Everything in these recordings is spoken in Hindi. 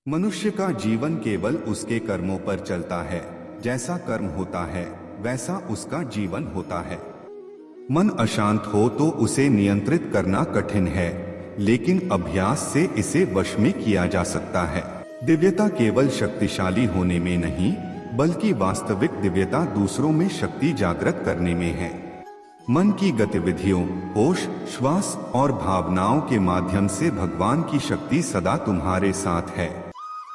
मनुष्य का जीवन केवल उसके कर्मों पर चलता है। जैसा कर्म होता है वैसा उसका जीवन होता है। मन अशांत हो तो उसे नियंत्रित करना कठिन है, लेकिन अभ्यास से इसे वश में किया जा सकता है। दिव्यता केवल शक्तिशाली होने में नहीं, बल्कि वास्तविक दिव्यता दूसरों में शक्ति जागृत करने में है। मन की गतिविधियों, होश, श्वास और भावनाओं के माध्यम से भगवान की शक्ति सदा तुम्हारे साथ है।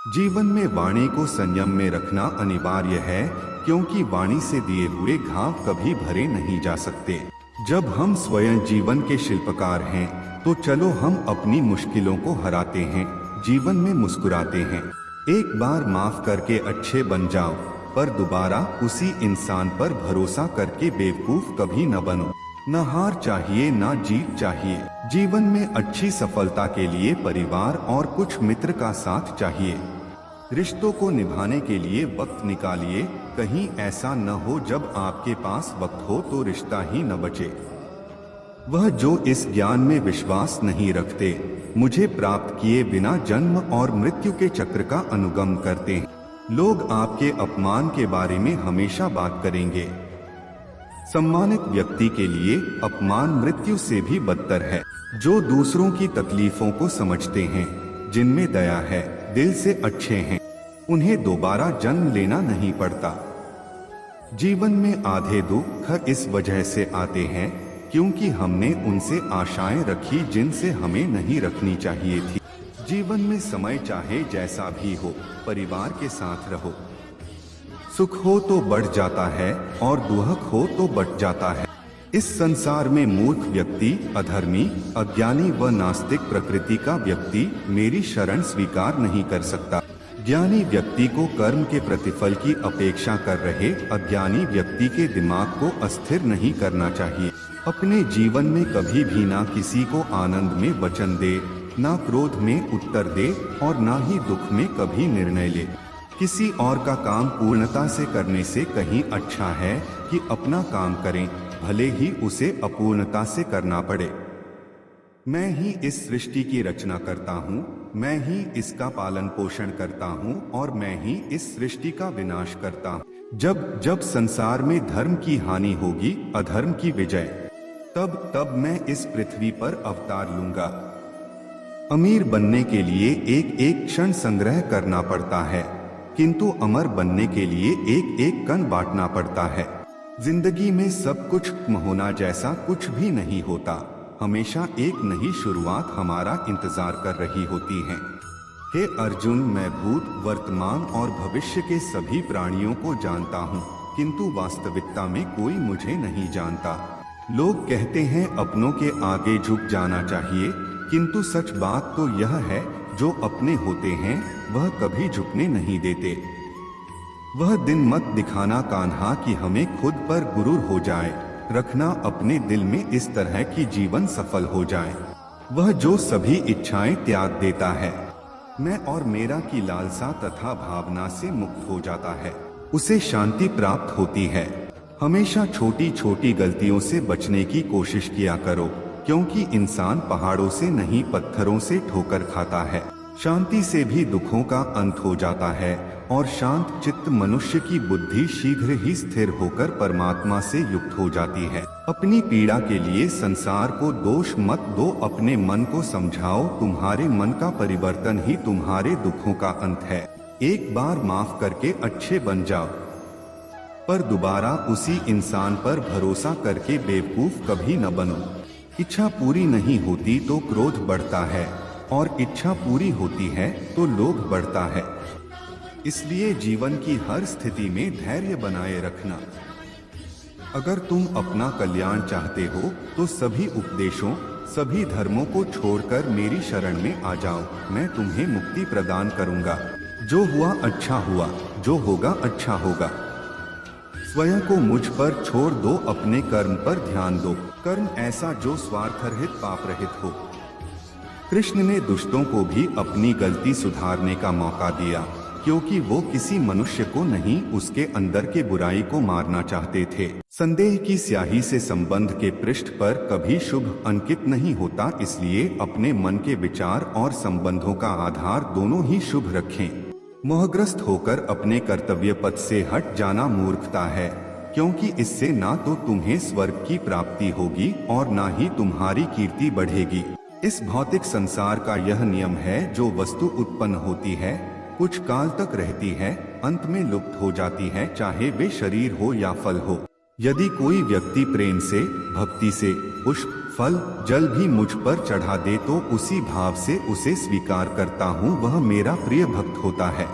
जीवन में वाणी को संयम में रखना अनिवार्य है, क्योंकि वाणी से दिए हुए घाव कभी भरे नहीं जा सकते। जब हम स्वयं जीवन के शिल्पकार हैं, तो चलो हम अपनी मुश्किलों को हराते हैं, जीवन में मुस्कुराते हैं। एक बार माफ करके अच्छे बन जाओ, पर दोबारा उसी इंसान पर भरोसा करके बेवकूफ कभी न बनो। न हार चाहिए न जीत चाहिए। जीवन में अच्छी सफलता के लिए परिवार और कुछ मित्र का साथ चाहिए। रिश्तों को निभाने के लिए वक्त निकालिए, कहीं ऐसा न हो जब आपके पास वक्त हो तो रिश्ता ही न बचे। वह जो इस ज्ञान में विश्वास नहीं रखते, मुझे प्राप्त किए बिना जन्म और मृत्यु के चक्र का अनुगम करते हैं। लोग आपके अपमान के बारे में हमेशा बात करेंगे। सम्मानित व्यक्ति के लिए अपमान मृत्यु से भी बदतर है। जो दूसरों की तकलीफों को समझते हैं, जिनमें दया है, दिल से अच्छे हैं, उन्हें दोबारा जन्म लेना नहीं पड़ता। जीवन में आधे दुख इस वजह से आते हैं क्योंकि हमने उनसे आशाएं रखी जिनसे हमें नहीं रखनी चाहिए थी। जीवन में समय चाहे जैसा भी हो, परिवार के साथ रहो। सुख हो तो बढ़ जाता है और दुख हो तो बट जाता है। इस संसार में मूर्ख व्यक्ति, अधर्मी, अज्ञानी व नास्तिक प्रकृति का व्यक्ति मेरी शरण स्वीकार नहीं कर सकता। ज्ञानी व्यक्ति को कर्म के प्रतिफल की अपेक्षा कर रहे अज्ञानी व्यक्ति के दिमाग को अस्थिर नहीं करना चाहिए। अपने जीवन में कभी भी ना किसी को आनंद में वचन दे, ना क्रोध में उत्तर दे और ना ही दुख में कभी निर्णय ले। किसी और का काम पूर्णता से करने से कहीं अच्छा है कि अपना काम करें, भले ही उसे अपूर्णता से करना पड़े। मैं ही इस सृष्टि की रचना करता हूँ, मैं ही इसका पालन पोषण करता हूँ और मैं ही इस सृष्टि का विनाश करता हूँ। जब जब संसार में धर्म की हानि होगी, अधर्म की विजय, तब तब मैं इस पृथ्वी पर अवतार लूंगा। अमीर बनने के लिए एक एक क्षण संग्रह करना पड़ता है, किंतु अमर बनने के लिए एक एक कण बांटना पड़ता है। जिंदगी में सब कुछ होना जैसा कुछ भी नहीं होता। हमेशा एक नई शुरुआत हमारा इंतजार कर रही होती है। हे अर्जुन, मैं भूत, वर्तमान और भविष्य के सभी प्राणियों को जानता हूँ, किंतु वास्तविकता में कोई मुझे नहीं जानता। लोग कहते हैं अपनों के आगे झुक जाना चाहिए, किंतु सच बात तो यह है, जो अपने होते हैं वह कभी झुकने नहीं देते। वह दिन मत दिखाना कान्हा कि हमें खुद पर गुरूर हो जाए, रखना अपने दिल में इस तरह कि जीवन सफल हो जाए। वह जो सभी इच्छाएं त्याग देता है, मैं और मेरा की लालसा तथा भावना से मुक्त हो जाता है, उसे शांति प्राप्त होती है। हमेशा छोटी छोटी गलतियों से बचने की कोशिश किया करो, क्योंकि इंसान पहाड़ों से नहीं पत्थरों से ठोकर खाता है। शांति से भी दुखों का अंत हो जाता है और शांत चित्त मनुष्य की बुद्धि शीघ्र ही स्थिर होकर परमात्मा से युक्त हो जाती है। अपनी पीड़ा के लिए संसार को दोष मत दो, अपने मन को समझाओ, तुम्हारे मन का परिवर्तन ही तुम्हारे दुखों का अंत है। एक बार माफ करके अच्छे बन जाओ, पर दोबारा उसी इंसान पर भरोसा करके बेवकूफ कभी न बनो। इच्छा पूरी नहीं होती तो क्रोध बढ़ता है और इच्छा पूरी होती है तो लोभ बढ़ता है। इसलिए जीवन की हर स्थिति में धैर्य बनाए रखना। अगर तुम अपना कल्याण चाहते हो तो सभी उपदेशों, सभी धर्मों को छोड़कर मेरी शरण में आ जाओ, मैं तुम्हें मुक्ति प्रदान करूंगा। जो हुआ अच्छा हुआ, जो होगा अच्छा होगा। स्वयं को मुझ पर छोड़ दो, अपने कर्म पर ध्यान दो। कर्म ऐसा जो स्वार्थ रहित, पाप रहित हो। कृष्ण ने दुष्टों को भी अपनी गलती सुधारने का मौका दिया, क्योंकि वो किसी मनुष्य को नहीं, उसके अंदर के बुराई को मारना चाहते थे। संदेह की स्याही से संबंध के पृष्ठ पर कभी शुभ अंकित नहीं होता, इसलिए अपने मन के विचार और संबंधों का आधार दोनों ही शुभ रखें। मोहग्रस्त होकर अपने कर्तव्य पथ से हट जाना मूर्खता है, क्योंकि इससे ना तो तुम्हें स्वर्ग की प्राप्ति होगी और ना ही तुम्हारी कीर्ति बढ़ेगी। इस भौतिक संसार का यह नियम है, जो वस्तु उत्पन्न होती है, कुछ काल तक रहती है, अंत में लुप्त हो जाती है, चाहे वे शरीर हो या फल हो। यदि कोई व्यक्ति प्रेम से, भक्ति से पुष्प, फल, जल भी मुझ पर चढ़ा दे तो उसी भाव से उसे स्वीकार करता हूँ, वह मेरा प्रिय भक्त होता है।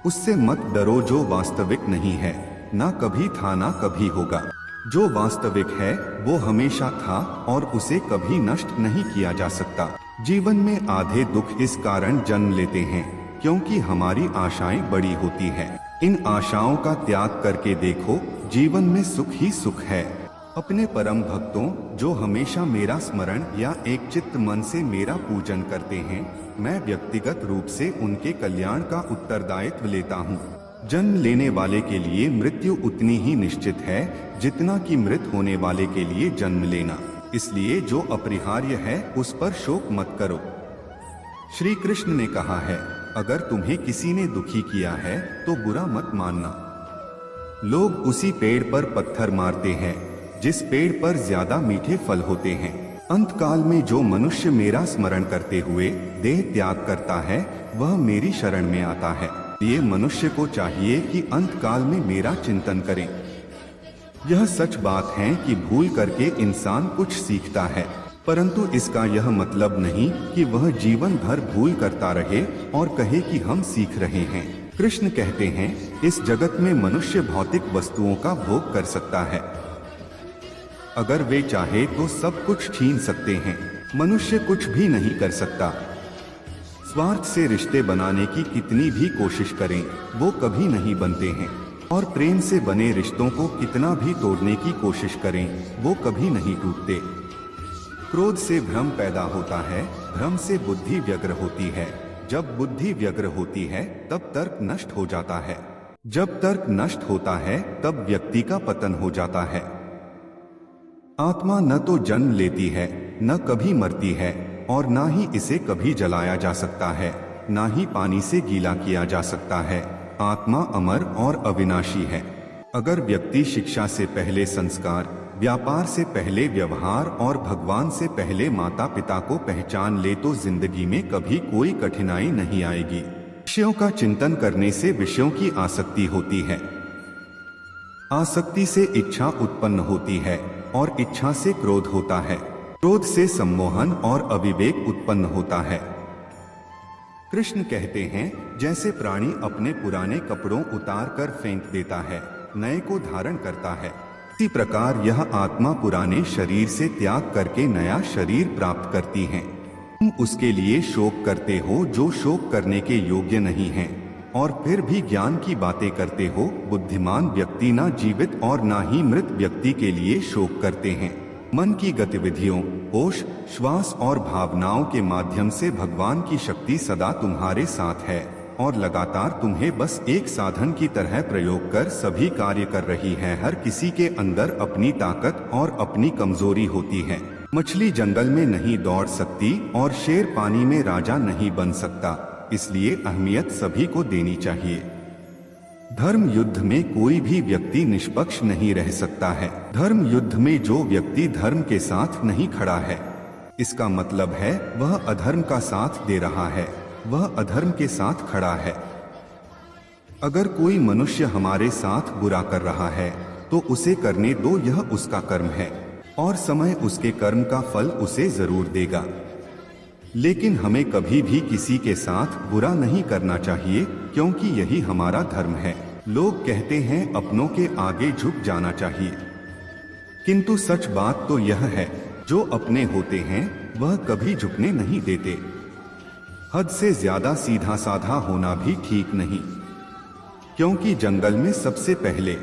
उससे मत डरो जो वास्तविक नहीं है, ना कभी था ना कभी होगा। जो वास्तविक है वो हमेशा था और उसे कभी नष्ट नहीं किया जा सकता। जीवन में आधे दुख इस कारण जन्म लेते हैं क्योंकि हमारी आशाएं बड़ी होती हैं। इन आशाओं का त्याग करके देखो, जीवन में सुख ही सुख है। अपने परम भक्तों जो हमेशा मेरा स्मरण या एक चित्त मन से मेरा पूजन करते हैं, मैं व्यक्तिगत रूप से उनके कल्याण का उत्तरदायित्व लेता हूँ। जन्म लेने वाले के लिए मृत्यु उतनी ही निश्चित है जितना कि मृत होने वाले के लिए जन्म लेना। इसलिए जो अपरिहार्य है उस पर शोक मत करो। श्री कृष्ण ने कहा है, अगर तुम्हें किसी ने दुखी किया है तो बुरा मत मानना। लोग उसी पेड़ पर पत्थर मारते हैं जिस पेड़ पर ज्यादा मीठे फल होते हैं। अंत काल में जो मनुष्य मेरा स्मरण करते हुए देह त्याग करता है वह मेरी शरण में आता है। ये मनुष्य को चाहिए कि अंत काल में मेरा चिंतन करें। यह सच बात है कि भूल करके इंसान कुछ सीखता है, परंतु इसका यह मतलब नहीं कि वह जीवन भर भूल करता रहे और कहे कि हम सीख रहे हैं। कृष्ण कहते हैं, इस जगत में मनुष्य भौतिक वस्तुओं का भोग कर सकता है। अगर वे चाहे तो सब कुछ छीन सकते हैं। मनुष्य कुछ भी नहीं कर सकता। स्वार्थ से रिश्ते बनाने की कितनी भी कोशिश करें वो कभी नहीं बनते हैं, और प्रेम से बने रिश्तों को कितना भी तोड़ने की कोशिश करें वो कभी नहीं टूटते। क्रोध से भ्रम पैदा होता है, भ्रम से बुद्धि व्यग्र होती है, जब बुद्धि व्यग्र होती है तब तर्क नष्ट हो जाता है, जब तर्क नष्ट होता है तब व्यक्ति का पतन हो जाता है। आत्मा न तो जन्म लेती है, न कभी मरती है, और ना ही इसे कभी जलाया जा सकता है, ना ही पानी से गीला किया जा सकता है। आत्मा अमर और अविनाशी है। अगर व्यक्ति शिक्षा से पहले संस्कार, व्यापार से पहले व्यवहार और भगवान से पहले माता पिता को पहचान ले तो जिंदगी में कभी कोई कठिनाई नहीं आएगी। विषयों का चिंतन करने से विषयों की आसक्ति होती है। आसक्ति से इच्छा उत्पन्न होती है और इच्छा से क्रोध होता है। क्रोध से सम्मोहन और अविवेक उत्पन्न होता है। कृष्ण कहते हैं, जैसे प्राणी अपने पुराने कपड़ों उतार कर फेंक देता है, नए को धारण करता है, इसी प्रकार यह आत्मा पुराने शरीर से त्याग करके नया शरीर प्राप्त करती है। तुम उसके लिए शोक करते हो जो शोक करने के योग्य नहीं है, और फिर भी ज्ञान की बातें करते हो। बुद्धिमान व्यक्ति ना जीवित और ना ही मृत व्यक्ति के लिए शोक करते हैं। मन की गतिविधियों, होश, श्वास और भावनाओं के माध्यम से भगवान की शक्ति सदा तुम्हारे साथ है और लगातार तुम्हें बस एक साधन की तरह प्रयोग कर सभी कार्य कर रही है। हर किसी के अंदर अपनी ताकत और अपनी कमजोरी होती है। मछली जंगल में नहीं दौड़ सकती और शेर पानी में राजा नहीं बन सकता, इसलिए अहमियत सभी को देनी चाहिए। धर्म युद्ध में कोई भी व्यक्ति निष्पक्ष नहीं रह सकता है। धर्म युद्ध में जो व्यक्ति धर्म के साथ नहीं खड़ा है, इसका मतलब है वह अधर्म का साथ दे रहा है, वह अधर्म के साथ खड़ा है। अगर कोई मनुष्य हमारे साथ बुरा कर रहा है तो उसे करने दो, यह उसका कर्म है और समय उसके कर्म का फल उसे जरूर देगा। लेकिन हमें कभी भी किसी के साथ बुरा नहीं करना चाहिए, क्योंकि यही हमारा धर्म है। लोग कहते हैं अपनों के आगे झुक जाना चाहिए, किंतु सच बात तो यह है, जो अपने होते हैं वह कभी झुकने नहीं देते। हद से ज्यादा सीधा साधा होना भी ठीक नहीं, क्योंकि जंगल में सबसे पहले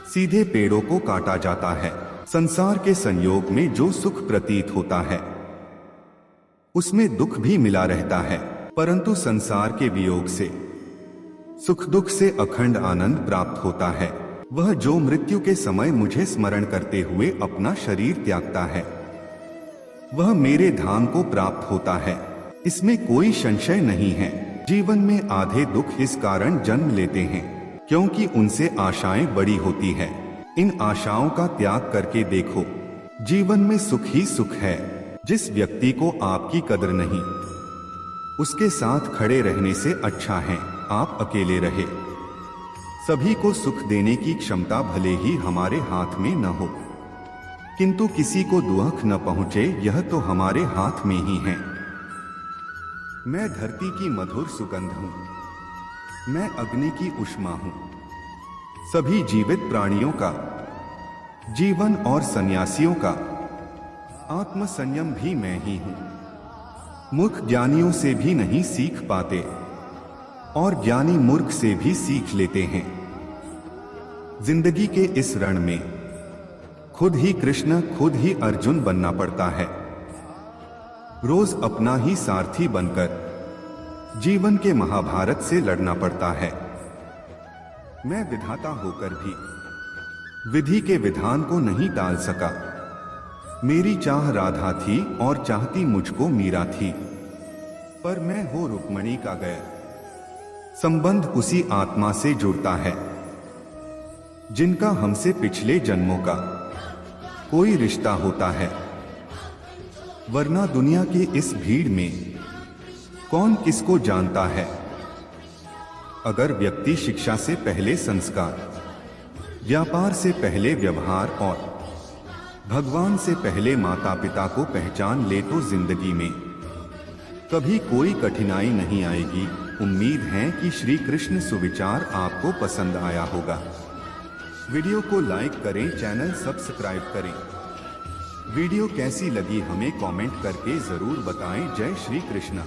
सीधे पेड़ों को काटा जाता है। संसार के संयोग में जो सुख प्रतीत होता है उसमें दुख भी मिला रहता है, परंतु संसार के वियोग से सुख दुख से अखंड आनंद प्राप्त होता है वह जो मृत्यु के समय मुझे स्मरण करते हुए अपना शरीर त्यागता है, वह मेरे धाम को प्राप्त होता है, इसमें कोई संशय नहीं है। जीवन में आधे दुख इस कारण जन्म लेते हैं क्योंकि उनसे आशाएं बड़ी होती है। इन आशाओं का त्याग करके देखो, जीवन में सुख ही सुख है। जिस व्यक्ति को आपकी कदर नहीं, उसके साथ खड़े रहने से अच्छा है आप अकेले रहे। सभी को सुख देने की क्षमता भले ही हमारे हाथ में न हो, किंतु किसी को दुख न पहुंचे यह तो हमारे हाथ में ही है। मैं धरती की मधुर सुगंध हूं, मैं अग्नि की उष्मा हूं, सभी जीवित प्राणियों का जीवन और सन्यासियों का आत्म संयम भी मैं ही हूं। मूर्ख ज्ञानियों से भी नहीं सीख पाते और ज्ञानी मूर्ख से भी सीख लेते हैं। जिंदगी के इस रण में खुद ही कृष्ण खुद ही अर्जुन बनना पड़ता है। रोज अपना ही सारथी बनकर जीवन के महाभारत से लड़ना पड़ता है। मैं विधाता होकर भी विधि के विधान को नहीं टाल सका। मेरी चाह राधा थी और चाहती मुझको मीरा थी, पर मैं हो रुक्मणी का गैर। संबंध उसी आत्मा से जुड़ता है जिनका हमसे पिछले जन्मों का कोई रिश्ता होता है, वरना दुनिया की इस भीड़ में कौन किसको जानता है। अगर व्यक्ति शिक्षा से पहले संस्कार, व्यापार से पहले व्यवहार और भगवान से पहले माता पिता को पहचान ले तो जिंदगी में कभी कोई कठिनाई नहीं आएगी। उम्मीद है कि श्री कृष्ण सुविचार आपको पसंद आया होगा। वीडियो को लाइक करें, चैनल सब्सक्राइब करें। वीडियो कैसी लगी हमें कमेंट करके जरूर बताएं। जय श्री कृष्ण।